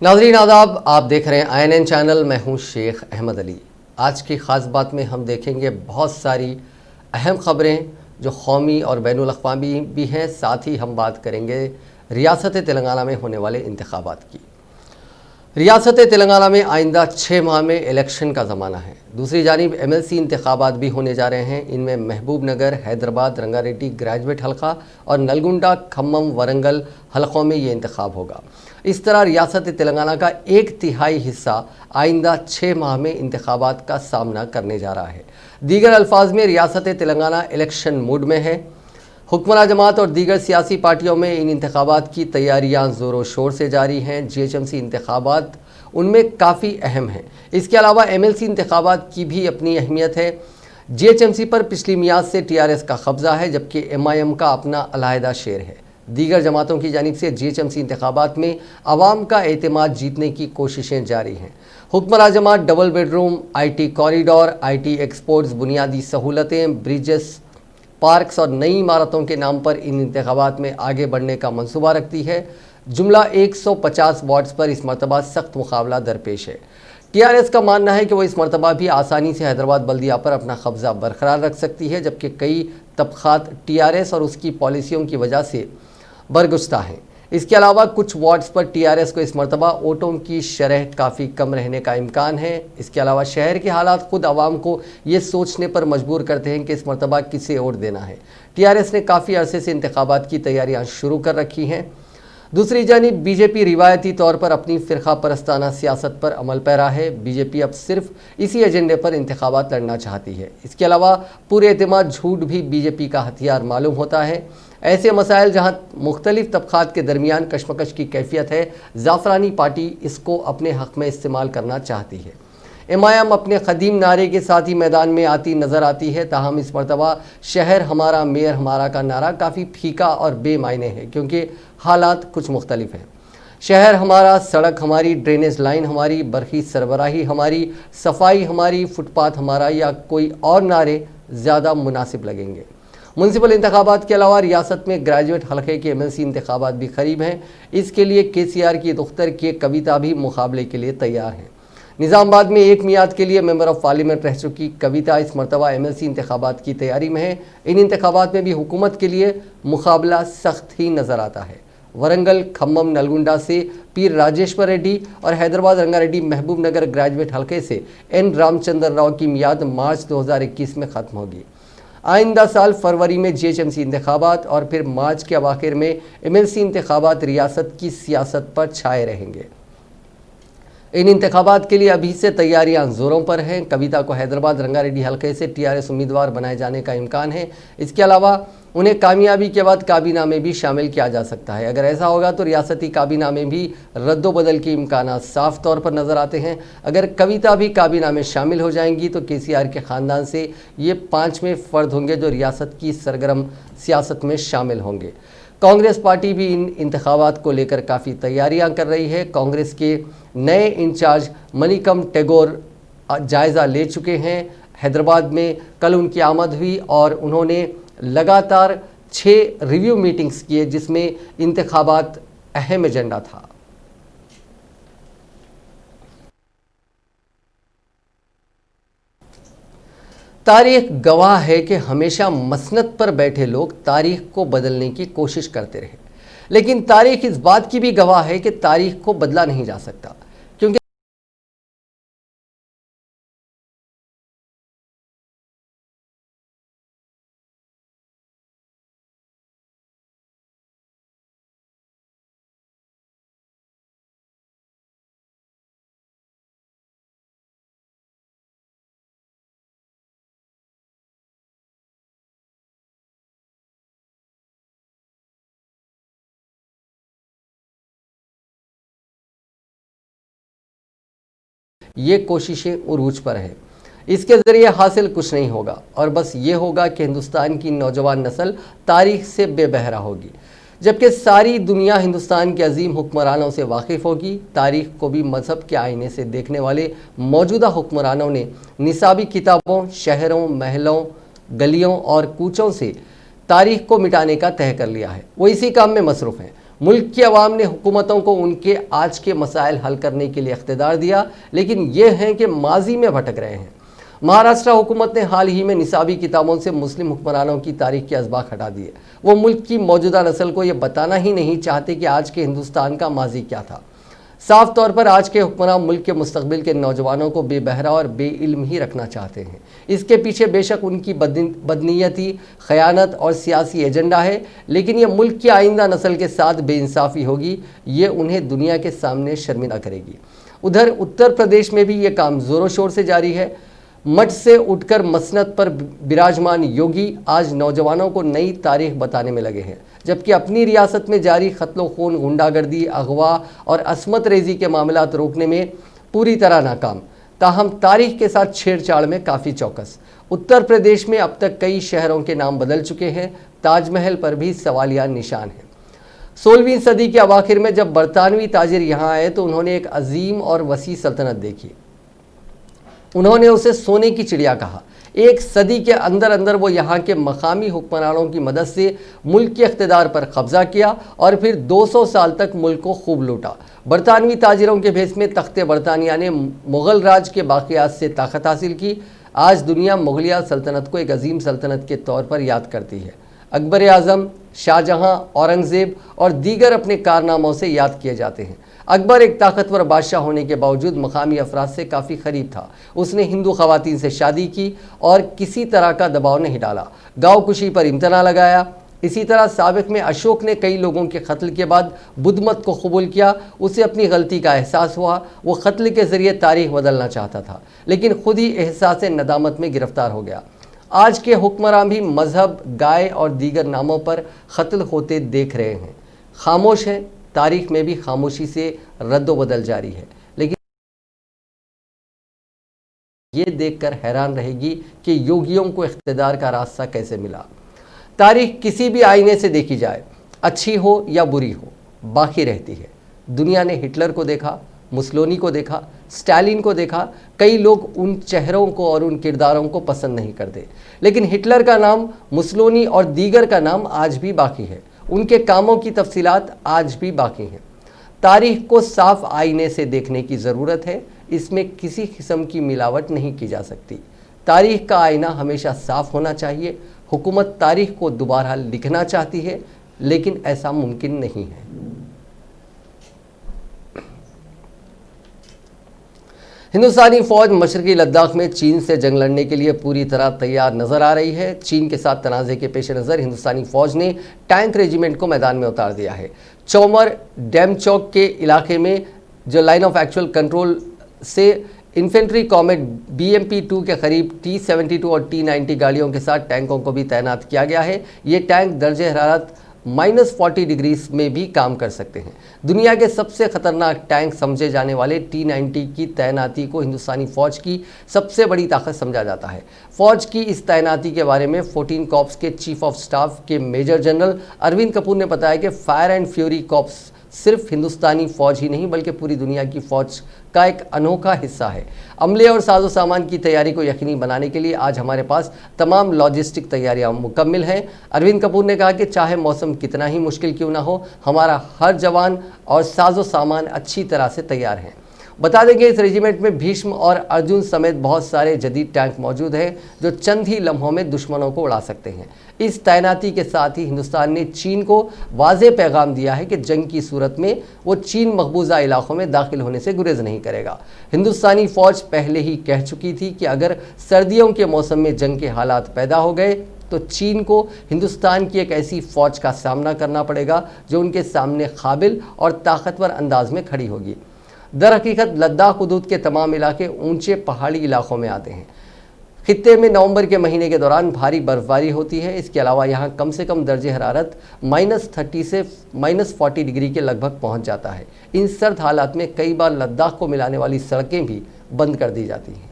नाज़रीन आदाब, आप देख रहे हैं INN चैनल। मैं हूं शेख अहमद अली। आज की ख़ास बात में हम देखेंगे बहुत सारी अहम ख़बरें जो कौमी और बैनुल अक़वामी भी हैं। साथ ही हम बात करेंगे रियासत तेलंगाना में होने वाले इंतख़ाबात की। रियासत तेलंगाना में आइंदा 6 माह में इलेक्शन का ज़माना है। दूसरी जानिब MLC इंतख़ाबात भी होने जा रहे हैं। इनमें महबूब नगर, हैदराबाद, रंगारेड्डी ग्रेजुएट हल्का और नलगुंडा, खम्मम, वरंगल हल्कों में ये इंतख़ाब होगा। इस तरह रियासत तेलंगाना का 1/3 हिस्सा आइंदा 6 माह में इंतख़ाबात का सामना करने जा रहा है। दीगर अल्फाज में रियासत तेलंगाना इलेक्शन मूड में है। हुक्मरान जमात और दीगर सियासी पार्टियों में इन इंतख़ाबात की तैयारियां ज़ोरों शोर से जारी हैं। GHMC इंतख़ाबात उनमें काफ़ी अहम हैं। इसके अलावा MLC इंतख़ाबात की भी अपनी अहमियत है। GHMC पर पिछली मियाद से TRS का कब्ज़ा है, जबकि MIM का अपना अलहदा शेर है। दीगर जमातों की जानिब से GHMC इंतख़ाबात में आवाम का एतमाद जीतने की कोशिशें जारी हैं। हुक्मरान जमात double bedroom, IT corridor, IT exports, बुनियादी सहूलतें, ब्रिजेस, पार्क्स और नई इमारतों के नाम पर इन इंतख़ाबात में आगे बढ़ने का मंसूबा रखती है। जुमला 150 वार्ड्स पर इस मरतबा सख्त मुकाबला दरपेश है। TRS का मानना है कि वह इस मरतबा भी आसानी से हैदराबाद बल्दिया पर अपना कब्ज़ा बरकरार रख सकती है, जबकि कई तबक़ात TRS और उसकी पॉलिसियों की वजह से बरगुज़्ता हैं। इसके अलावा कुछ वार्ड्स पर TRS को इस मरतबा वोटों की शरह काफ़ी कम रहने का इम्कान है। इसके अलावा शहर के हालात खुद आवाम को ये सोचने पर मजबूर करते हैं कि इस मरतबा किसे वोट देना है। TRS ने काफ़ी अरसे से इंतख़ाबात की तैयारियां शुरू कर रखी हैं। दूसरी जानिब BJP रिवायती तौर पर अपनी फ़िरका परस्ताना सियासत पर अमल पैरा है। BJP अब सिर्फ इसी एजेंडे पर इंतख़ाबात लड़ना चाहती है। इसके अलावा पूरे एतमाद झूठ भी BJP का हथियार मालूम होता है। ऐसे मसाइल जहाँ मुख्तलिफ तबक़ात के दरमियान कशमकश की कैफियत है, ज़ाफ़रानी पार्टी इसको अपने हक़ में इस्तेमाल करना चाहती है। MIM अपने क़दीम नारे के साथ ही मैदान में आती नज़र आती है। ताहम इस मरतबा शहर हमारा, मेयर हमारा का नारा काफ़ी फीका और बेमायने है, क्योंकि हालात कुछ मुख्तलिफ हैं। शहर हमारा, सड़क हमारी, ड्रेनेज लाइन हमारी, बरक़ी सरबराही हमारी, सफाई हमारी, फुटपाथ हमारा या कोई और नारे ज़्यादा मुनासिब लगेंगे। म्युनिसिपल इंतख़ाबात के अलावा रियासत में ग्रेजुएट हल्के के MLC इंतख़ाबात भी करीब हैं। इसके लिए KCR की दुख्तर के कविता भी मुकाबले के लिए तैयार हैं। निज़ामाबाद में एक मियाद के लिए मेंबर ऑफ पार्लियामेंट रह चुकी कविता इस मरतबा MLC इंतख़ाबात की तैयारी में है। इन इंतख़ाबात में भी हुकूमत के लिए मुकाबला सख्त ही नज़र आता है। वरंगल, खम्मम, नलगुंडा से पीर राजेश्वर रेड्डी और हैदराबाद रंगारेड्डी महबूब नगर ग्रेजुएट हल्के से N रामचंद्र राव की मियाद मार्च 2021 में ख़त्म होगी। आइंदा साल फरवरी में GHMC इंतख़ाबात और फिर मार्च के अवाखिर में MLC इंतख़ाबात रियासत की सियासत पर छाए रहेंगे। इन इंतख़ाबात के लिए अभी से तैयारियां ज़ोरों पर हैं। कविता को हैदराबाद रंगारेड्डी हल्के से TRS उम्मीदवार बनाए जाने का इम्कान है। इसके अलावा उन्हें कामयाबी के बाद काबीना में भी शामिल किया जा सकता है। अगर ऐसा होगा तो रियासती काबीना में भी रद्दोबदल के इम्कान साफ़ तौर पर नज़र आते हैं। अगर कविता भी काबीना में शामिल हो जाएंगी तो KCR के ख़ानदान से ये 5वें फ़र्द होंगे जो रियासत की सरगर्म सियासत में शामिल होंगे। कांग्रेस पार्टी भी इन इंतख़ाबात को लेकर काफ़ी तैयारियां कर रही है। कांग्रेस के नए इंचार्ज मनिकम टैगोर जायज़ा ले चुके हैं। हैदराबाद में कल उनकी आमद हुई और उन्होंने लगातार 6 रिव्यू मीटिंग्स किए, जिसमें इंतख़ाबात अहम एजेंडा था। तारीख गवाह है कि हमेशा मसनद पर बैठे लोग तारीख को बदलने की कोशिश करते रहे, लेकिन तारीख इस बात की भी गवाह है कि तारीख को बदला नहीं जा सकता, क्योंकि ये कोशिशें उरूज पर हैं। इसके ज़रिए हासिल कुछ नहीं होगा और बस ये होगा कि हिंदुस्तान की नौजवान नस्ल तारीख से बेबहरा होगी, जबकि सारी दुनिया हिंदुस्तान के अजीम हुक्मरानों से वाकिफ़ होगी। तारीख को भी मज़हब के आईने से देखने वाले मौजूदा हुक्मरानों ने निसाबी किताबों, शहरों, महलों, गलियों और कूचों से तारीख को मिटाने का तय कर लिया है। वो इसी काम में मसरूफ़ हैं। मुल्क की आवाम ने हुकूमतों को उनके आज के मसाइल हल करने के लिए इख्तियार दिया, लेकिन ये हैं कि माजी में भटक रहे हैं। महाराष्ट्र हुकूमत ने हाल ही में निसाबी किताबों से मुस्लिम हुक्मरानों की तारीख के असबाक हटा दिए। वो मुल्क की मौजूदा नस्ल को ये बताना ही नहीं चाहते कि आज के हिंदुस्तान का माजी क्या था। साफ तौर पर आज के हुक्मरान मुल्क के मुस्तकबिल के नौजवानों को बेबहरा और बेइल्म ही रखना चाहते हैं। इसके पीछे बेशक उनकी बदनीयती, खयानत और सियासी एजेंडा है, लेकिन यह मुल्क की आइंदा नस्ल के साथ बेइंसाफ़ी होगी। ये उन्हें दुनिया के सामने शर्मिंदा करेगी। उधर उत्तर प्रदेश में भी ये काम ज़ोरों शोर से जारी है। मठ से उठकर मसनद पर विराजमान योगी आज नौजवानों को नई तारीख बताने में लगे हैं, जबकि अपनी रियासत में जारी कत्लो खून, गुंडागर्दी, अगवा और असमत रेजी के मामलात रोकने में पूरी तरह नाकाम, ताहम तारीख के साथ छेड़छाड़ में काफ़ी चौकस। उत्तर प्रदेश में अब तक कई शहरों के नाम बदल चुके हैं। ताजमहल पर भी सवालिया निशान है। 16वीं सदी के अवाखिर में जब बरतानवी ताजिर यहाँ आए तो उन्होंने एक अजीम और वसी सल्तनत देखी। उन्होंने उसे सोने की चिड़िया कहा। एक सदी के अंदर अंदर वो यहाँ के मकामी हुक्मरानों की मदद से मुल्क के इख्तिदार पर कब्जा किया और फिर 200 साल तक मुल्क को खूब लूटा। बरतानवी ताजिरों के भेस में तख्ते बरतानिया ने मुग़ल राज के बाक़ियात से ताकत हासिल की। आज दुनिया मुग़लिया सल्तनत को एक अजीम सल्तनत के तौर पर याद करती है। अकबर आज़म, शाहजहाँ, औरंगज़ेब और दीगर अपने कारनामों से याद किए जाते हैं। अकबर एक ताकतवर बादशाह होने के बावजूद मकामी अफराद से काफ़ी करीब था। उसने हिंदू ख़वातीन से शादी की और किसी तरह का दबाव नहीं डाला। गाँव कुशी पर इम्तना लगाया। इसी तरह साबिक़ में अशोक ने कई लोगों के कत्ल के बाद बुद्ध मत को कबूल किया। उसे अपनी गलती का एहसास हुआ। वो कत्ल के ज़रिए तारीख बदलना चाहता था, लेकिन खुद ही एहसास नदामत में गिरफ्तार हो गया। आज के हुक्मरान भी मजहब, गाय और दीगर नामों पर कत्ल होते देख रहे हैं, खामोश हैं। तारीख में भी खामोशी से रद्दोबदल जारी है, लेकिन ये देखकर हैरान रहेगी कि योगियों को इख्तिदार का रास्ता कैसे मिला। तारीख किसी भी आईने से देखी जाए, अच्छी हो या बुरी हो, बाकी रहती है। दुनिया ने हिटलर को देखा, मुसोलिनी को देखा, स्टालिन को देखा। कई लोग उन चेहरों को और उन किरदारों को पसंद नहीं करते, लेकिन हिटलर का नाम, मुसोलिनी और दीगर का नाम आज भी बाकी है। उनके कामों की तफसीलात आज भी बाकी हैं। तारीख को साफ आईने से देखने की ज़रूरत है। इसमें किसी किस्म की मिलावट नहीं की जा सकती। तारीख का आईना हमेशा साफ होना चाहिए। हुकूमत तारीख को दोबारा लिखना चाहती है, लेकिन ऐसा मुमकिन नहीं है। हिंदुस्तानी फ़ौज मशरक़ी लद्दाख में चीन से जंग लड़ने के लिए पूरी तरह तैयार नज़र आ रही है। चीन के साथ तनाज़े के पेश नज़र हिंदुस्तानी फ़ौज ने टैंक रेजिमेंट को मैदान में उतार दिया है। चौमर डैमचौक के इलाके में जो लाइन ऑफ एक्चुअल कंट्रोल से इन्फेंट्री कॉमेट BMP-2 के करीब T-72 और T-90 गाड़ियों के साथ टैंकों को भी तैनात किया गया है। ये टैंक दर्जे हरारत -40 डिग्री में भी काम कर सकते हैं। दुनिया के सबसे ख़तरनाक टैंक समझे जाने वाले T-90 की तैनाती को हिंदुस्तानी फ़ौज की सबसे बड़ी ताकत समझा जाता है। फ़ौज की इस तैनाती के बारे में 14 कॉर्प्स के चीफ ऑफ स्टाफ के मेजर जनरल अरविंद कपूर ने बताया कि फायर एंड फ्यूरी कॉर्प्स सिर्फ हिंदुस्तानी फ़ौज ही नहीं बल्कि पूरी दुनिया की फ़ौज का एक अनोखा हिस्सा है। अमले और साजो सामान की तैयारी को यकीनी बनाने के लिए आज हमारे पास तमाम लॉजिस्टिक तैयारियां मुकम्मल हैं। अरविंद कपूर ने कहा कि चाहे मौसम कितना ही मुश्किल क्यों ना हो, हमारा हर जवान और साजो सामान अच्छी तरह से तैयार हैं। बता देंगे इस रेजिमेंट में भीष्म और अर्जुन समेत बहुत सारे जदीद टैंक मौजूद हैं जो चंद ही लम्हों में दुश्मनों को उड़ा सकते हैं। इस तैनाती के साथ ही हिंदुस्तान ने चीन को वाज़ेह पैगाम दिया है कि जंग की सूरत में वो चीन मकबूजा इलाकों में दाखिल होने से गुरेज नहीं करेगा। हिंदुस्तानी फ़ौज पहले ही कह चुकी थी कि अगर सर्दियों के मौसम में जंग के हालात पैदा हो गए तो चीन को हिंदुस्तान की एक ऐसी फ़ौज का सामना करना पड़ेगा जो उनके सामने काबिल और ताकतवर अंदाज में खड़ी होगी। दर हकीकत लद्दाख हुदूद के तमाम इलाके ऊंचे पहाड़ी इलाकों में आते हैं। खित्ते में नवंबर के महीने के दौरान भारी बर्फबारी होती है। इसके अलावा यहाँ कम से कम दर्जे हरारत -30 से -40 डिग्री के लगभग पहुँच जाता है। इन सर्द हालात में कई बार लद्दाख को मिलाने वाली सड़कें भी बंद कर दी जाती हैं।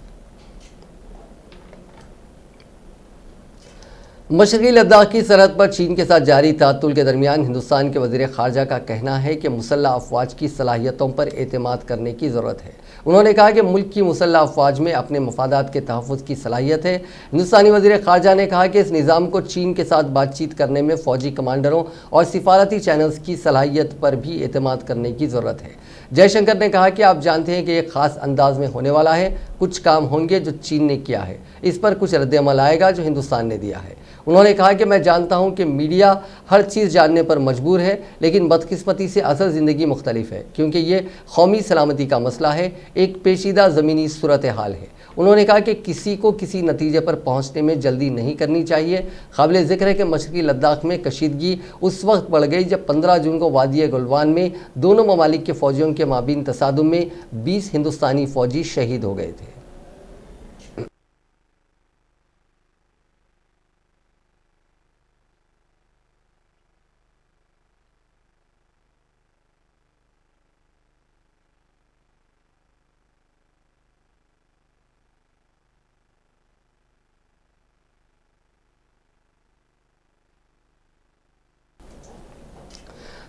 मशरक़ी लद्दाख की सरहद पर चीन के साथ जारी तातुल के दरमियान हिंदुस्तान के वज़ीर ख़ारजा का कहना है कि मुसल्लह अफ़वाज की सलाहियतों पर एतमाद करने की ज़रूरत है। उन्होंने कहा कि मुल्क की मुसल्लह अफ़वाज में अपने मफादात के तहफ़्फ़ुज़ की सलाहियत है। हिंदुस्तानी वज़ीर ख़ारजा ने कहा कि इस निज़ाम को चीन के साथ बातचीत करने में फ़ौजी कमांडरों और सिफारती चैनल्स की सलाहियत पर भी एतमाद करने की ज़रूरत है। जयशंकर ने कहा कि आप जानते हैं कि एक ख़ास अंदाज में होने वाला है, कुछ काम होंगे जो चीन ने किया है, इस पर कुछ रद्द-ए-अमल आएगा जो हिंदुस्तान ने दिया है। उन्होंने कहा कि मैं जानता हूं कि मीडिया हर चीज़ जानने पर मजबूर है, लेकिन बदकिस्मती से असल ज़िंदगी मुख्तलिफ है, क्योंकि ये कौमी सलामती का मसला है, एक पेचीदा ज़मीनी सूरत हाल है। उन्होंने कहा कि किसी को किसी नतीजे पर पहुंचने में जल्दी नहीं करनी चाहिए। काबिल ज़िक्र है कि मशरक़ी लद्दाख में कशीदगी उस वक्त बढ़ गई जब 15 जून को वादी गुलवान में दोनों ममालिक के फ़ौजियों के माबीन तसादुम में 20 हिंदुस्तानी फ़ौजी शहीद हो गए थे।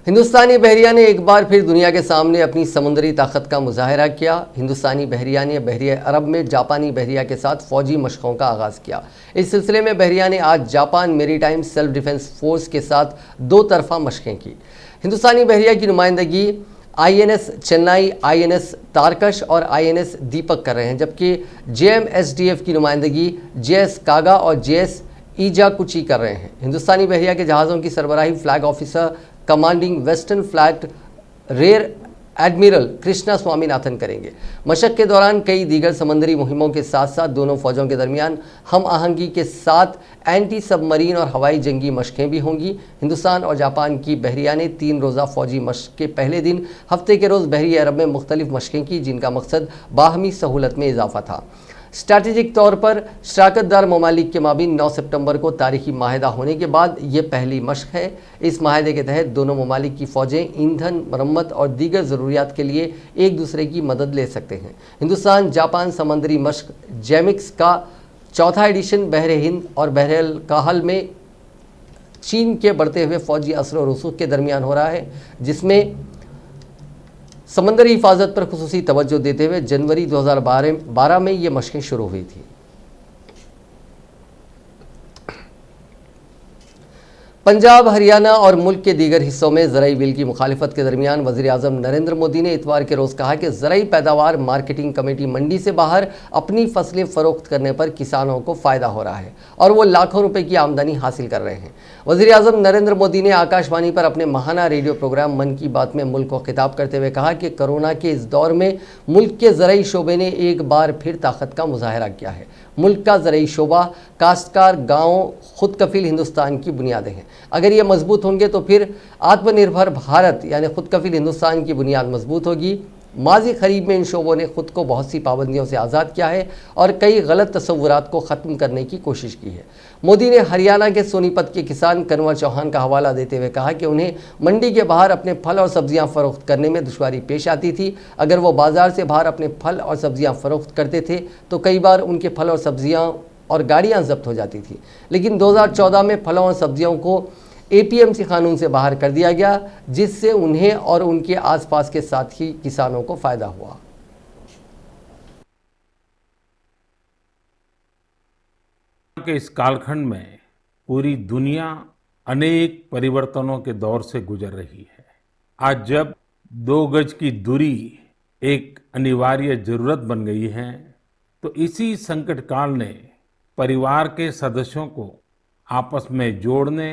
हिंदुस्तानी बहरिया ने एक बार फिर दुनिया के सामने अपनी समुद्री ताकत का मुजाहरा किया। हिंदुस्तानी बहरिया ने बहरिया अरब में जापानी बहरिया के साथ फ़ौजी मशक़ों का आगाज़ किया। इस सिलसिले में बहरिया ने आज Japan maritime self defence force के साथ दो तरफ़ा मशक़ें की। हिंदुस्तानी बहरिया की नुमाइंदगी INS चेन्नई, INS तारकश और INS दीपक कर रहे हैं, जबकि JMSDF की नुमाइंदगी JS कागा और JS ईजाकुची कर रहे हैं। हिंदुस्तानी बहरिया के जहाज़ों की सरबराही flag officer commanding western flag rear admiral Krishna Swaminathan करेंगे। मशक़ के दौरान कई दीगर समंदरी मुहिमों के साथ साथ दोनों फ़ौजों के दरमियान हम आहंगी के साथ एंटी सबमरीन और हवाई जंगी मशक़ें भी होंगी। हिंदुस्तान और जापान की बहरिया ने 3 रोज़ा फ़ौजी मशक़ के पहले दिन हफ्ते के रोज़ बहरिया अरब में मुख्तलिफ मशक़ें की, जिनका मकसद बाहमी सहूलत में इजाफ़ा था। स्ट्रैटेजिक तौर पर शराकतदार ममालिक के माबीन 9 सितंबर को तारीखी माहिदा होने के बाद ये पहली मशक़ है। इस माहिदे के तहत दोनों ममालिक की फ़ौजें ईंधन, मरम्मत और दीगर ज़रूरियात के लिए एक दूसरे की मदद ले सकते हैं। हिंदुस्तान जापान समंदरी मशक़ जेमिक्स का चौथा एडिशन बहर हिंद और बहर काहल में चीन के बढ़ते हुए फ़ौजी असर और रसूख के दरमियान हो रहा है, जिसमें समंदरी हिफाजत पर खुसूसी तवज्जो देते हुए जनवरी 2012 में ये मशक़ें शुरू हुई थी। पंजाब, हरियाणा और मुल्क के दीगर हिस्सों में ज़राई बिल की मुखालिफत के दरमियान वज़ीर आज़म नरेंद्र मोदी ने इतवार के रोज़ कहा कि ज़राई पैदावार मार्केटिंग कमेटी मंडी से बाहर अपनी फसलें फ़रोख्त करने पर किसानों को फ़ायदा हो रहा है और वो लाखों रुपए की आमदनी हासिल कर रहे हैं। वज़ीर आज़म नरेंद्र मोदी ने आकाशवाणी पर अपने माहाना रेडियो प्रोग्राम मन की बात में मुल्क को खिताब करते हुए कहा कि कोरोना के इस दौर में मुल्क के ज़राई शोबे ने एक बार फिर ताकत का मुजाहरा किया है। मुल्क का ज़राई शोबा, काश्तकार, गाँव, खुद कफील हिंदुस्तान की बुनियादें हैं। अगर ये मजबूत होंगे तो फिर आत्मनिर्भर भारत यानी खुद कफील हिंदुस्तान की बुनियाद मजबूत होगी। माजी खरीब में इन शोबों ने खुद को बहुत सी पाबंदियों से आज़ाद किया है और कई गलत तस्वुरात को ख़त्म करने की कोशिश की है। मोदी ने हरियाणा के सोनीपत के किसान कन्वर चौहान का हवाला देते हुए कहा कि उन्हें मंडी के बाहर अपने फल और सब्जियां फ़रोख्त करने में दुश्वारी पेश आती थी। अगर वो बाज़ार से बाहर अपने फल और सब्जियां फ़रोख्त करते थे तो कई बार उनके फल और सब्जियां और गाड़ियां जब्त हो जाती थी। लेकिन 2014 में फलों और सब्जियों को APMC कानून से बाहर कर दिया गया, जिससे उन्हें और उनके आसपास के साथी किसानों को फ़ायदा हुआ। के इस कालखंड में पूरी दुनिया अनेक परिवर्तनों के दौर से गुजर रही है। आज जब 2 गज की दूरी एक अनिवार्य जरूरत बन गई है, तो इसी संकट काल ने परिवार के सदस्यों को आपस में जोड़ने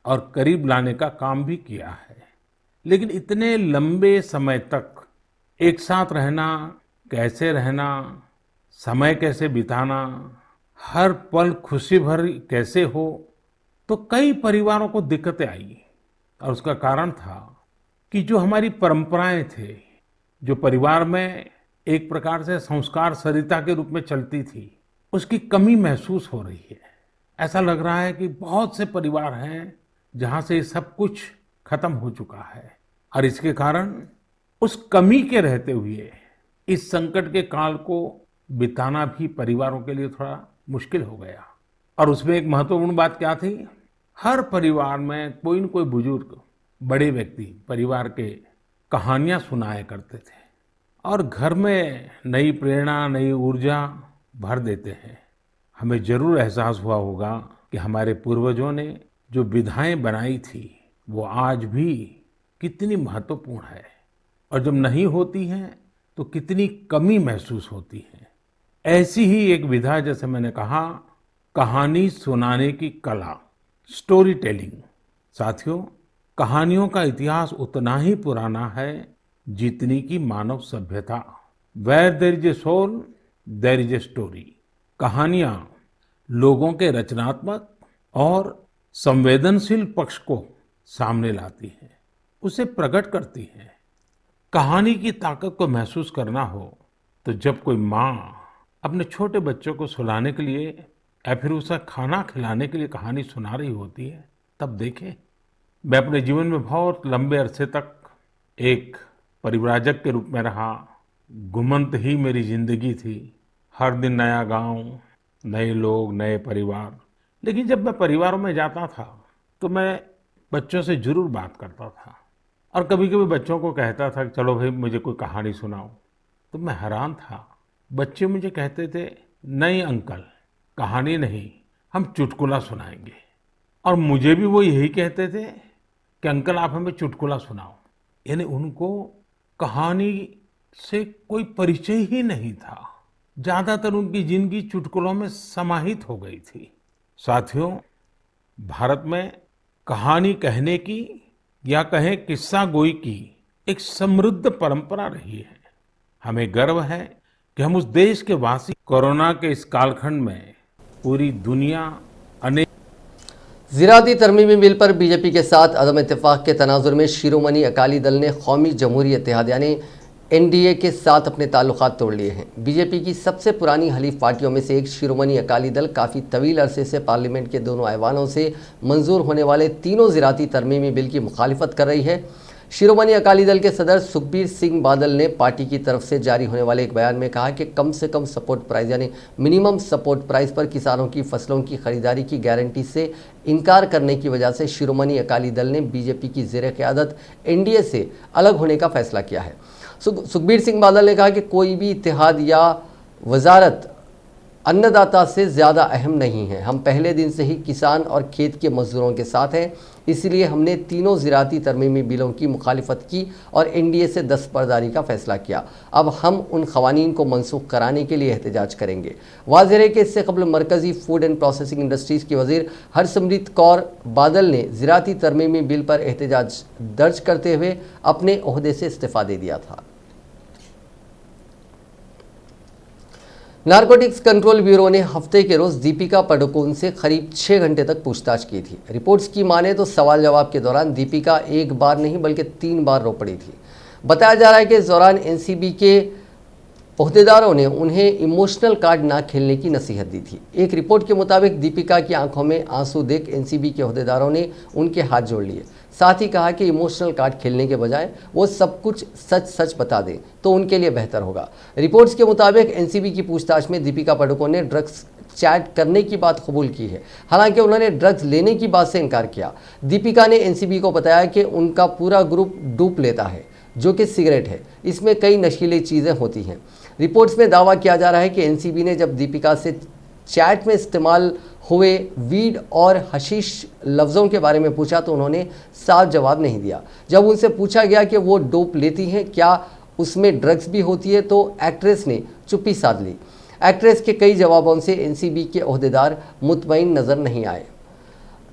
और करीब लाने का काम भी किया है। लेकिन इतने लंबे समय तक एक साथ रहना, कैसे रहना, समय कैसे बिताना, हर पल खुशी भरी कैसे हो, तो कई परिवारों को दिक्कतें आई। और उसका कारण था कि जो हमारी परंपराएं थे, जो परिवार में एक प्रकार से संस्कार सरिता के रूप में चलती थी, उसकी कमी महसूस हो रही है। ऐसा लग रहा है कि बहुत से परिवार हैं जहां से ये सब कुछ खत्म हो चुका है और इसके कारण उस कमी के रहते हुए इस संकट के काल को बिताना भी परिवारों के लिए थोड़ा मुश्किल हो गया। और उसमें एक महत्वपूर्ण बात क्या थी, हर परिवार में कोई न कोई बुजुर्ग, बड़े व्यक्ति परिवार के कहानियां सुनाया करते थे और घर में नई प्रेरणा, नई ऊर्जा भर देते हैं। हमें जरूर एहसास हुआ होगा कि हमारे पूर्वजों ने जो विधाएं बनाई थी वो आज भी कितनी महत्वपूर्ण है और जब नहीं होती हैं तो कितनी कमी महसूस होती है। ऐसी ही एक विधा, जैसे मैंने कहा, कहानी सुनाने की कला, स्टोरी टेलिंग। साथियों, कहानियों का इतिहास उतना ही पुराना है जितनी की मानव सभ्यता। Where there is a soul there is a story. कहानियां लोगों के रचनात्मक और संवेदनशील पक्ष को सामने लाती हैं, उसे प्रकट करती हैं। कहानी की ताकत को महसूस करना हो तो जब कोई माँ अपने छोटे बच्चों को सुलाने के लिए या फिर उसे खाना खिलाने के लिए कहानी सुना रही होती है, तब देखें। मैं अपने जीवन में बहुत लंबे अरसे तक एक परिव्राजक के रूप में रहा। घुमंत ही मेरी जिंदगी थी। हर दिन नया गांव, नए लोग, नए परिवार। लेकिन जब मैं परिवारों में जाता था तो मैं बच्चों से जरूर बात करता था और कभी कभी बच्चों को कहता था कि चलो भाई मुझे कोई कहानी सुनाओ। तो मैं हैरान था। बच्चे मुझे कहते थे, नहीं अंकल, कहानी नहीं, हम चुटकुला सुनाएंगे। और मुझे भी वो यही कहते थे कि अंकल आप हमें चुटकुला सुनाओ। यानी उनको कहानी से कोई परिचय ही नहीं था। ज्यादातर उनकी जिंदगी चुटकुलों में समाहित हो गई थी। साथियों, भारत में कहानी कहने की या कहें किस्सा गोई की एक समृद्ध परंपरा रही है। हमें गर्व है कि हम उस देश के वासी। कोरोना के इस कालखंड में पूरी दुनिया अनेक ज़राअती तरमीमी बिल पर बीजेपी के साथ अदम इत्तेफाक के तनाजुर में शिरोमणि अकाली दल ने कौमी जमहूरी इत्तेहाद यानी एनडीए के साथ अपने ताल्लुकात तोड़ लिए हैं। बीजेपी की सबसे पुरानी हलीफ पार्टियों में से एक शिरोमणि अकाली दल काफ़ी तवील अरसे से पार्लियामेंट के दोनों ऐवानों से मंजूर होने वाले तीनों ज़राअती तरमीमी बिल की मुखालिफत कर रही है। शिरोमणि अकाली दल के सदर सुखबीर सिंह बादल ने पार्टी की तरफ से जारी होने वाले एक बयान में कहा कि कम से कम सपोर्ट प्राइस यानी मिनिमम सपोर्ट प्राइस पर किसानों की फसलों की खरीदारी की गारंटी से इनकार करने की वजह से शिरोमणि अकाली दल ने बीजेपी की ज़ेर क़यादत एनडीए से अलग होने का फैसला किया है। सुखबीर सिंह बादल ने कहा कि कोई भी इत्तेहाद या वजारत अन्नदाता से ज़्यादा अहम नहीं है। हम पहले दिन से ही किसान और खेत के मजदूरों के साथ हैं, इसलिए हमने तीनों ज़राअती तरमीमी बिलों की मुखालिफत की और एनडीए से दस्तबरदारी का फैसला किया। अब हम उन खवानीन को मनसूख कराने के लिए एहतजाज करेंगे। वाज़ेह है कि इससे कबल मरकज़ी फूड एंड प्रोसेसिंग इंडस्ट्रीज़ की वज़ीर हरसिमरत कौर बादल ने ज़राअती तरमीमी बिल पर एहतजाज दर्ज करते हुए अपने ओहदे से इस्तीफ़ा दे दिया था। नारकोटिक्स कंट्रोल ब्यूरो ने हफ्ते के रोज़ दीपिका पादुकोण से करीब 6 घंटे तक पूछताछ की थी। रिपोर्ट्स की माने तो सवाल जवाब के दौरान दीपिका एक बार नहीं बल्कि 3 बार रो पड़ी थी। बताया जा रहा है कि इस दौरान एनसीबी के ओहदेदारों ने उन्हें इमोशनल कार्ड ना खेलने की नसीहत दी थी। एक रिपोर्ट के मुताबिक दीपिका की आंखों में आंसू देख एनसीबी के ओहदेदारों ने उनके हाथ जोड़ लिए। साथ ही कहा कि इमोशनल कार्ड खेलने के बजाय वो सब कुछ सच सच बता दें तो उनके लिए बेहतर होगा। रिपोर्ट्स के मुताबिक एनसीबी की पूछताछ में दीपिका पादुकोण ने ड्रग्स चैट करने की बात कबूल की है, हालांकि उन्होंने ड्रग्स लेने की बात से इनकार किया। दीपिका ने एनसीबी को बताया कि उनका पूरा ग्रुप डूप लेता है, जो कि सिगरेट है। इसमें कई नशीली चीज़ें होती हैं। रिपोर्ट्स में दावा किया जा रहा है कि एनसीबी ने जब दीपिका से चैट में इस्तेमाल हुए वीड और हशीश लफ्ज़ों के बारे में पूछा तो उन्होंने साफ जवाब नहीं दिया। जब उनसे पूछा गया कि वो डोप लेती हैं, क्या उसमें ड्रग्स भी होती है, तो एक्ट्रेस ने चुप्पी साध ली। एक्ट्रेस के कई जवाबों से एनसीबी के ओहदेदार मुतमईन नज़र नहीं आए।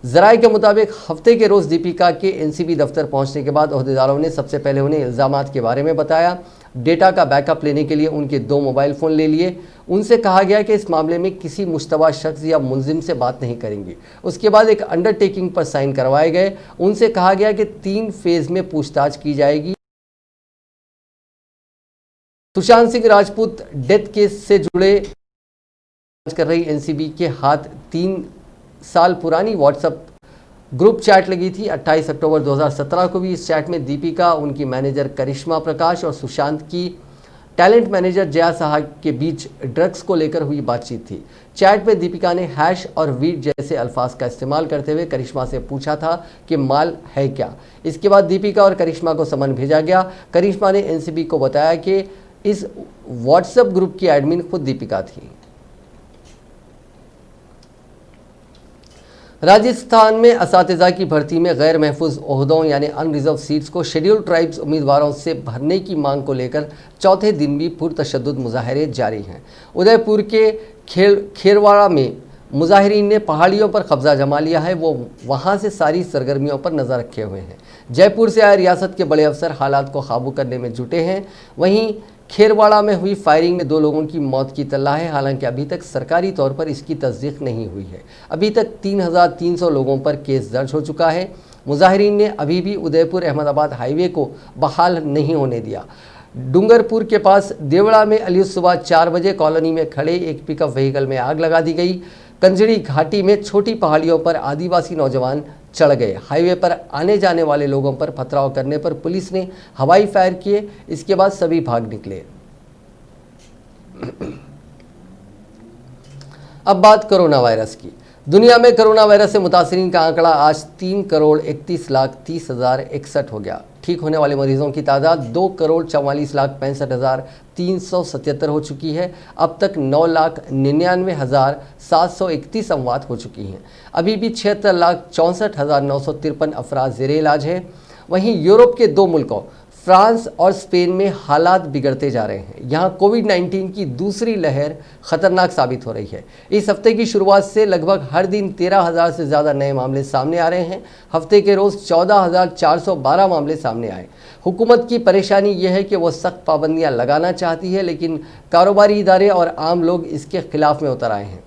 ज़राए के मुताबिक हफ्ते के रोज़ दीपिका के एनसीबी दफ्तर पहुंचने के बाद ओहदेदारों ने सबसे पहले उन्हें इल्ज़ामात के बारे में बताया। डेटा का बैकअप लेने के लिए उनके 2 मोबाइल फ़ोन ले लिए। उनसे कहा गया कि इस मामले में किसी मुश्तबा शख्स या मुलजिम से बात नहीं करेंगे। उसके बाद एक अंडरटेकिंग पर साइन करवाए गए। उनसे कहा गया कि 3 फेज़ में पूछताछ की जाएगी। सुशांत सिंह राजपूत डेथ केस से जुड़े कर रही एनसीबी के हाथ 3 साल पुरानी व्हाट्सएप ग्रुप चैट लगी थी। 28 अक्टूबर 2017 को भी इस चैट में दीपिका, उनकी मैनेजर करिश्मा प्रकाश और सुशांत की टैलेंट मैनेजर जया साहा के बीच ड्रग्स को लेकर हुई बातचीत थी। चैट में दीपिका ने हैश और वीट जैसे अल्फाज का इस्तेमाल करते हुए करिश्मा से पूछा था कि माल है क्या। इसके बाद दीपिका और करिश्मा को समन भेजा गया। करिश्मा ने एनसीबी को बताया कि इस व्हाट्सएप ग्रुप की एडमिन खुद दीपिका थी। राजस्थान में असातिज़ा की भर्ती में गैर महफूज ओहदों यानी अनरिजर्व सीट्स को शेड्यूल्ड ट्राइब्स उम्मीदवारों से भरने की मांग को लेकर चौथे दिन भी पुरतशद्दुद मुजाहरे जारी हैं। उदयपुर के खेरवाड़ा में मुजाहिरीन ने पहाड़ियों पर कब्जा जमा लिया है। वो वहां से सारी सरगर्मियों पर नज़र रखे हुए हैं। जयपुर से आए रियासत के बड़े अफसर हालात को काबू करने में जुटे हैं। वहीं खेरवाड़ा में हुई फायरिंग में 2 लोगों की मौत की इत्तला है। हालांकि अभी तक सरकारी तौर पर इसकी तस्दीक नहीं हुई है। अभी तक 3,300 लोगों पर केस दर्ज हो चुका है। मुजाहिरीन ने अभी भी उदयपुर अहमदाबाद हाईवे को बहाल नहीं होने दिया। डूंगरपुर के पास देवड़ा में अली सुबह 4 बजे कॉलोनी में खड़े एक पिकअप व्हीकल में आग लगा दी गई। कंजड़ी घाटी में छोटी पहाड़ियों पर आदिवासी नौजवान चढ़ गए। हाईवे पर आने जाने वाले लोगों पर पथराव करने पर पुलिस ने हवाई फायर किए। इसके बाद सभी भाग निकले। अब बात कोरोना वायरस की। दुनिया में कोरोना वायरस से मुतासरीन का आंकड़ा आज 3,31,30,61 हो गया। ठीक होने वाले मरीजों की तादाद 2,44,65,377 हो चुकी है। अब तक 9,99,731 अमवात हो चुकी हैं। अभी भी 76,64,953 अफराद ज़ेरे इलाज है। वहीं यूरोप के 2 मुल्कों फ्रांस और स्पेन में हालात बिगड़ते जा रहे हैं। यहाँ कोविड-19 की दूसरी लहर खतरनाक साबित हो रही है। इस हफ्ते की शुरुआत से लगभग हर दिन 13,000 से ज़्यादा नए मामले सामने आ रहे हैं। हफ्ते के रोज़ 14,412 मामले सामने आए। हुकूमत की परेशानी यह है कि वो सख्त पाबंदियाँ लगाना चाहती है, लेकिन कारोबारी इदारे और आम लोग इसके खिलाफ में उतर आए हैं।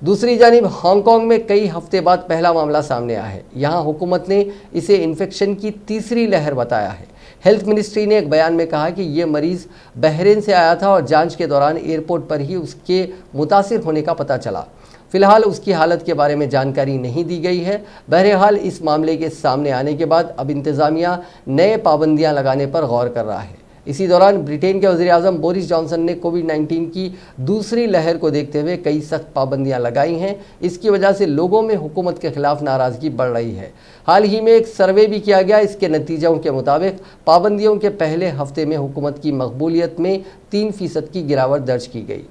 दूसरी जानिब हांगकांग में कई हफ्ते बाद पहला मामला सामने आया है। यहाँ हुकूमत ने इसे इन्फेक्शन की तीसरी लहर बताया है। हेल्थ मिनिस्ट्री ने एक बयान में कहा कि ये मरीज़ बहरीन से आया था और जांच के दौरान एयरपोर्ट पर ही उसके मुतासिर होने का पता चला। फिलहाल उसकी हालत के बारे में जानकारी नहीं दी गई है। बहरहाल इस मामले के सामने आने के बाद अब इंतज़ामिया नए पाबंदियां लगाने पर गौर कर रहा है। इसी दौरान ब्रिटेन के वज़ीर-ए-आज़म बोरिस जॉनसन ने कोविड-19 की दूसरी लहर को देखते हुए कई सख्त पाबंदियां लगाई हैं। इसकी वजह से लोगों में हुकूमत के खिलाफ नाराज़गी बढ़ रही है। हाल ही में एक सर्वे भी किया गया। इसके नतीजों के मुताबिक पाबंदियों के पहले हफ्ते में हुकूमत की मकबूलियत में 3% की गिरावट दर्ज की गई।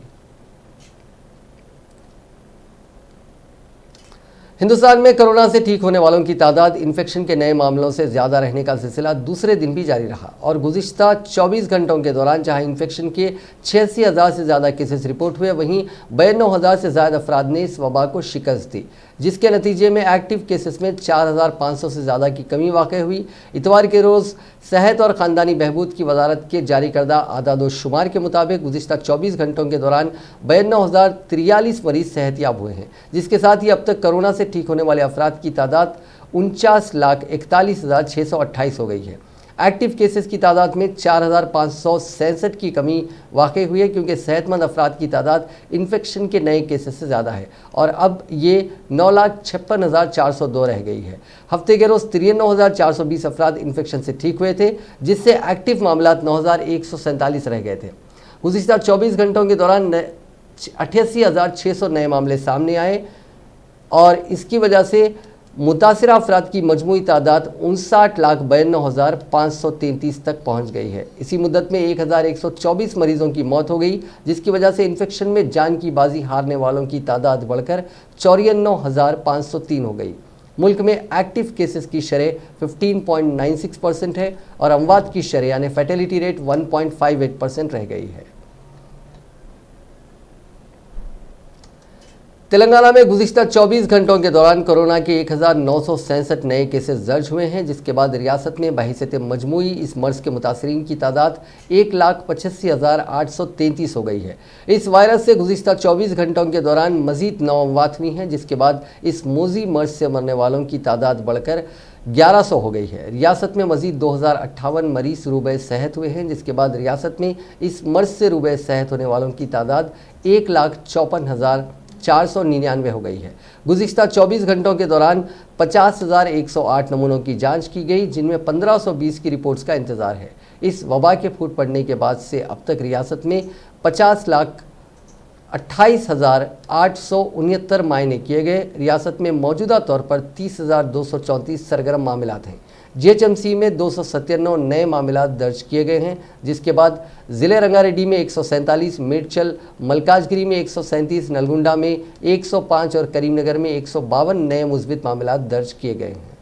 हिंदुस्तान में कोरोना से ठीक होने वालों की तादाद इन्फेक्शन के नए मामलों से ज़्यादा रहने का सिलसिला दूसरे दिन भी जारी रहा और गुज़िश्ता 24 घंटों के दौरान जहां इन्फेक्शन के 86,000 से ज़्यादा केसेस रिपोर्ट हुए, वहीं 92,000 से ज़्यादा अफराद ने इस वबा को शिकस्त दी, जिसके नतीजे में एक्टिव केसेस में 4,500 से ज़्यादा की कमी वाक़ हुई। इतवार के रोज़ सेहत और ख़ानदानी बहबूद की वजारत के जारी करदा आदाद-ओ-शुमार के मुताबिक गुज़िश्ता 24 घंटों के दौरान 92,043 मरीज़ सेहतयाब हुए हैं, जिसके साथ ही अब तक कोरोना से ठीक होने वाले अफराद की तादाद 49,41,628 हो गई है। एक्टिव केसेस की तादाद में 4,567 की कमी वाक़ हुई है, क्योंकि सेहतमंद अफराद की तादाद इन्फेक्शन के नए केसेस से ज़्यादा है और अब ये 9,56,402 रह गई है। हफ्ते के रोज़ 93,420 अफराद इन्फेक्शन से ठीक हुए थे, जिससे एक्टिव मामला 9,147 रह गए थे। गुज़िश्ता 24 घंटों के दौरान 88,600 नए मामले सामने आए और इसकी वजह से मुतासिरा अफराद की मजमूई तादाद 59,92,533 तक पहुँच गई है। इसी मुद्दत में 1,124 मरीजों की मौत हो गई, जिसकी वजह से इन्फेक्शन में जान की बाजी हारने वालों की तादाद बढ़कर 94,503 हो गई। मुल्क में एक्टिव केसेस की शरह 15.96% है और अमवात की शरह यानी फैटेलिटी रेट 1.58% रह गई है। तेलंगाना में गुज़िश्ता 24 घंटों के दौरान कोरोना के 1,967 नए केसेस दर्ज हुए हैं, जिसके बाद रियासत में बहैसियत मजमूई इस मर्ज़ के मुतासरीन की तादाद 1,85,833 हो गई है। इस वायरस से गुज़िश्ता 24 घंटों के दौरान मज़ीद 9 अमवात हुई हैं, जिसके बाद इस मोज़ी मर्ज़ से मरने वालों की तादाद बढ़कर 1100 हो गई है। रियासत में मज़ीद 2,058 मरीज़ रूबे सेहत हुए हैं, जिसके बाद रियासत में इस मर्ज़ से रूबे सेहत होने वालों की तादाद 1,54,4 499 हो गई है। गुज़िश्ता 24 घंटों के दौरान 50,108 नमूनों की जांच की गई, जिनमें 1520 की रिपोर्ट्स का इंतजार है। इस वबा के फूट पड़ने के बाद से अब तक रियासत में 50,28,869 मायने किए गए। रियासत में मौजूदा तौर पर 30,234 सरगर्म मामलात हैं। जीएचएमसी में 297 नए मामला दर्ज किए गए हैं, जिसके बाद ज़िले रंगारेड्डी में 147, मेडचल मलकाजगिरी में 137, नलगुंडा में 105 और करीमनगर में 152 नए मुस्बित मामला दर्ज किए गए हैं।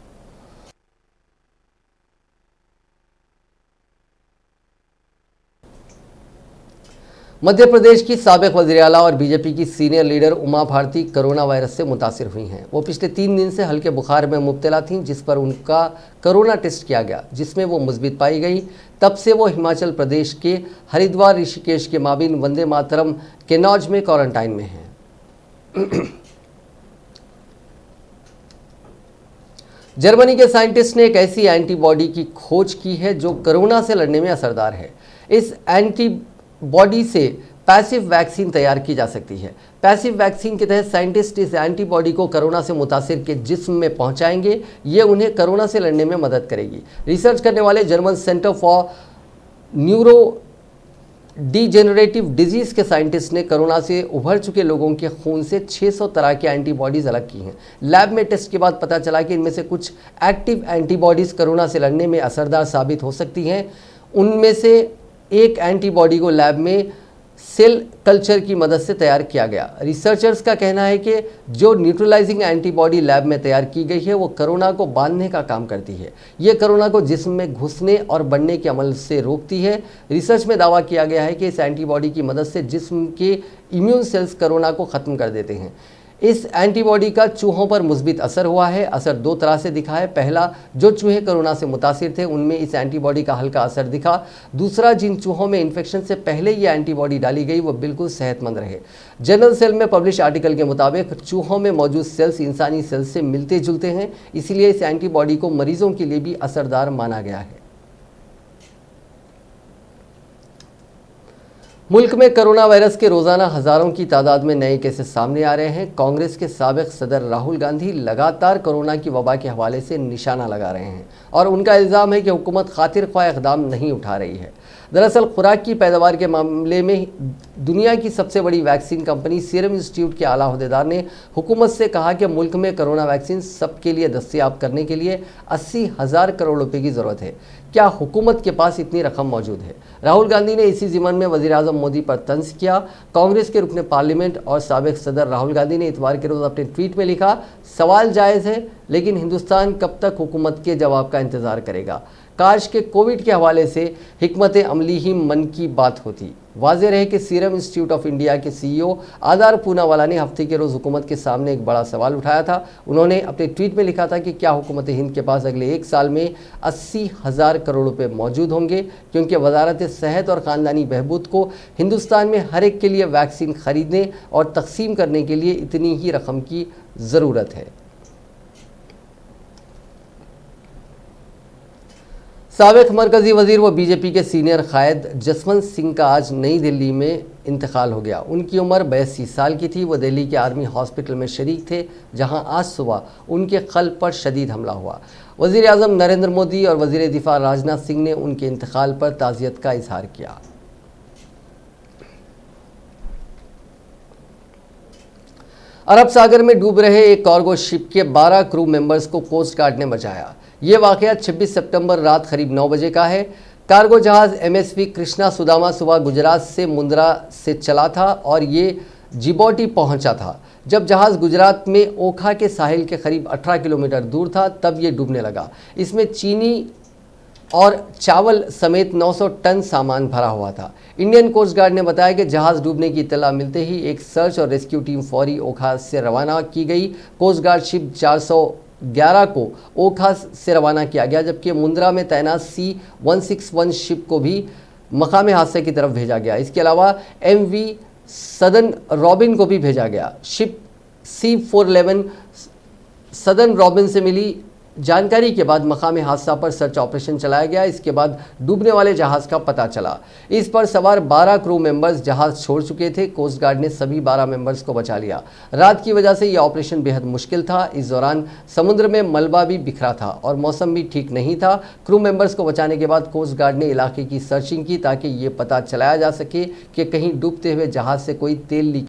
मध्य प्रदेश की साबिक वज़ीर आला और बीजेपी की senior leader Uma Bharti corona virus से मुतासिर हुई हैं। वो पिछले 3 दिन से हल्के बुखार में मुब्तला थीं, जिस पर उनका कोरोना टेस्ट किया गया, जिसमें वो मुस्बित पाई गई। तब से वो हिमाचल प्रदेश के हरिद्वार ऋषिकेश के माबिन वंदे मातरम केनौज में क्वारंटाइन में हैं। जर्मनी के साइंटिस्ट ने एक ऐसी एंटीबॉडी की खोज की है जो कोरोना से लड़ने में असरदार है। इस एंटीबॉडी से पैसिव वैक्सीन तैयार की जा सकती है। पैसिव वैक्सीन के तहत साइंटिस्ट इस एंटीबॉडी को कोरोना से मुतासिर के जिस्म में पहुंचाएंगे। ये उन्हें कोरोना से लड़ने में मदद करेगी। रिसर्च करने वाले German centre for neuro degenerative disease के साइंटिस्ट ने कोरोना से उभर चुके लोगों के खून से 600 तरह की एंटीबॉडीज़ अलग की हैं। लैब में टेस्ट के बाद पता चला कि इनमें से कुछ एक्टिव एंटीबॉडीज़ कोरोना से लड़ने में असरदार साबित हो सकती हैं। उनमें से एक एंटीबॉडी को लैब में सेल कल्चर की मदद से तैयार किया गया। रिसर्चर्स का कहना है कि जो न्यूट्रलाइजिंग एंटीबॉडी लैब में तैयार की गई है वो कोरोना को बांधने का काम करती है। ये कोरोना को जिस्म में घुसने और बढ़ने के अमल से रोकती है। रिसर्च में दावा किया गया है कि इस एंटीबॉडी की मदद से जिस्म के इम्यून सेल्स कोरोना को ख़त्म कर देते हैं। इस एंटीबॉडी का चूहों पर मुस्बित असर हुआ है। असर 2 तरह से दिखा है। पहला, जो चूहे कोरोना से मुतासिर थे उनमें इस एंटीबॉडी का हल्का असर दिखा। दूसरा, जिन चूहों में इन्फेक्शन से पहले ये एंटीबॉडी डाली गई वो बिल्कुल सेहतमंद रहे। जर्नल सेल में पब्लिश आर्टिकल के मुताबिक चूहों में मौजूद सेल्स इंसानी सेल्स से मिलते जुलते हैं, इसलिए इस एंटीबॉडी को मरीजों के लिए भी असरदार माना गया है। मुल्क में कोरोना वायरस के रोज़ाना हज़ारों की तादाद में नए केसेस सामने आ रहे हैं। कांग्रेस के साबिक सदर राहुल गांधी लगातार कोरोना की वबा के हवाले से निशाना लगा रहे हैं और उनका इल्ज़ाम है कि हुकूमत खातिर ख्वाह इक़दाम नहीं उठा रही है। दरअसल खुराक की पैदावार के मामले में दुनिया की सबसे बड़ी वैक्सीन कंपनी सीरम इंस्टीट्यूट के आला अहदेदार ने हुकूमत से कहा कि मुल्क में कोरोना वैक्सीन सबके लिए दस्तयाब करने के लिए 80,000 करोड़ रुपए की ज़रूरत है। क्या हुकूमत के पास इतनी रकम मौजूद है? राहुल गांधी ने इसी ज़िमन में वज़ीर आज़म मोदी पर तंज किया। कांग्रेस के रुकने पार्लियामेंट और साबिक सदर राहुल गांधी ने इतवार के रोज़ अपने ट्वीट में लिखा, सवाल जायज़ है लेकिन हिंदुस्तान कब तक हुकूमत के जवाब का इंतज़ार करेगा। काश के कोविड के हवाले से हिकमत अमली ही मन की बात होती। वाज़ेह रहे कि सीरम इंस्टीट्यूट ऑफ इंडिया के CEO आदार पूनावाला ने हफ्ते के रोज़ हुकूमत के सामने एक बड़ा सवाल उठाया था। उन्होंने अपने ट्वीट में लिखा था कि क्या हुकूमत हिंद के पास अगले 1 साल में 80,000 करोड़ रुपए मौजूद होंगे, क्योंकि वजारत सेहत और ख़ानदानी बहबूद को हिंदुस्तान में हर एक के लिए वैक्सीन ख़रीदने और तकसीम करने के लिए इतनी ही रकम की ज़रूरत है। साबिक मरकज़ी वज़ीर व बीजेपी के सीनियर कायद जसवंत सिंह का आज नई दिल्ली में इंतकाल हो गया। उनकी उम्र 82 साल की थी। वो दिल्ली के आर्मी हॉस्पिटल में शरीक थे, जहां आज सुबह उनके क़ल्ब पर शदीद हमला हुआ। वज़ीर आज़म नरेंद्र मोदी और वज़ीर दिफा राजनाथ सिंह ने उनके इंतकाल पर ताज़ियत का इजहार किया। अरब सागर में डूब रहे एक कार्गो शिप के 12 क्रू मेंबर्स को कोस्ट गार्ड ने बचाया। ये वाक़या 26 सितंबर रात करीब 9 बजे का है। कार्गो जहाज़ MSV कृष्णा सुदामा सुबह गुजरात से मुंद्रा से चला था और ये जिबौटी पहुंचा था। जब जहाज़ गुजरात में ओखा के साहिल के करीब 18 किलोमीटर दूर था तब ये डूबने लगा। इसमें चीनी और चावल समेत 900 टन सामान भरा हुआ था। इंडियन कोस्ट गार्ड ने बताया कि जहाज़ डूबने की इत्तला मिलते ही एक सर्च और रेस्क्यू टीम फौरी ओखा से रवाना की गई। कोस्ट गार्ड शिप 411 को ओखा से रवाना किया गया, जबकि मुंद्रा में तैनात C-161 शिप को भी मकाम हादसे की तरफ भेजा गया। इसके अलावा MV सदन रॉबिन को भी भेजा गया। शिप C-411 सदन रॉबिन से मिली जानकारी के बाद मकाम हादसा पर सर्च ऑपरेशन चलाया गया। इसके बाद डूबने वाले जहाज का पता चला। इस पर सवार 12 क्रू मेंबर्स जहाज छोड़ चुके थे। कोस्ट गार्ड ने सभी 12 मेंबर्स को बचा लिया। रात की वजह से यह ऑपरेशन बेहद मुश्किल था। इस दौरान समुद्र में मलबा भी बिखरा था और मौसम भी ठीक नहीं था। क्रू मेंबर्स को बचाने के बाद कोस्ट गार्ड ने इलाके की सर्चिंग की ताकि ये पता चलाया जा सके कि कहीं डूबते हुए जहाज से कोई तेल लीक।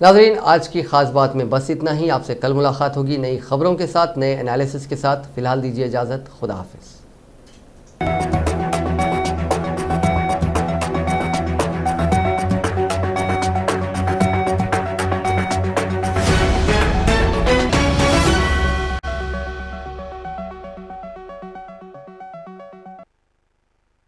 नाज़रीन, आज की खास बात में बस इतना ही। आपसे कल मुलाकात होगी नई खबरों के साथ, नए एनालिसिस के साथ। फिलहाल दीजिए इजाज़त। खुदा हाफिज़।